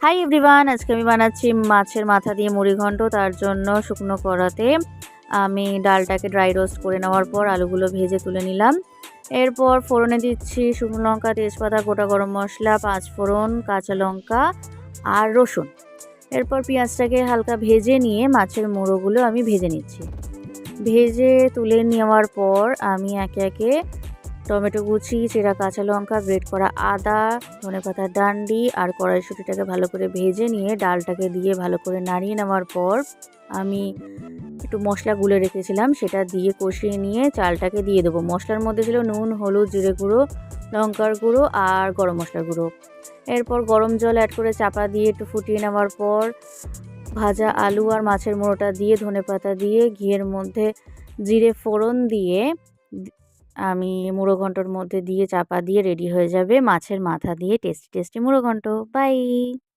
Hi everyone, আজকে আমি বানাচ্ছি মাছের মাথা দিয়ে মুড়িঘণ্ট। তার জন্য শুকনো কড়াতে আমি ডালটাকে ড্রাই রোস্ট করে নেওয়ার পর আলুগুলো ভেজে তুলে নিলাম। এরপর ফোড়নে দিচ্ছি শুকনো লঙ্কা, তেজপাতা, গোটা গরম মশলা, 5 ফোড়ন, কাঁচা লঙ্কা আর রসুন। এরপর পেঁয়াজটাকে হালকা ভেজে নিয়ে মাছের মুড়োগুলো আমি ভেজে নিচ্ছি। ভেজে তুলে নেওয়ার পর আমি একে একে টমেটো কুচি, চেরা কাঁচা লঙ্কা, গ্রেট করা আদা, ধনেপাতার ডান্ডি আর কড়াইশুঁটিটাকে ভালো করে ভেজে নিয়ে ডালটাকে দিয়ে ভালো করে নাড়িয়ে নেওয়ার পর আমি একটু মশলা গুলে রেখেছিলাম, সেটা দিয়ে কষিয়ে নিয়ে চালটাকে দিয়ে দেবো। মশলার মধ্যে ছিল নুন, হলুদ, জিরে গুঁড়ো, লঙ্কার গুঁড়ো আর গরম মশলার গুঁড়ো। এরপর গরম জল অ্যাড করে চাপা দিয়ে একটু ফুটিয়ে নেওয়ার পর ভাজা আলু আর মাছের মুড়োটা দিয়ে ধনেপাতা দিয়ে ঘিয়ের মধ্যে জিরে ফোড়ন দিয়ে আমি মুড়ো ঘন্টর মধ্যে দিয়ে চাপা দিয়ে রেডি হয়ে যাবে মাছের মাথা দিয়ে টেস্টি টেস্টি মুড়ো ঘন্ট। বাই।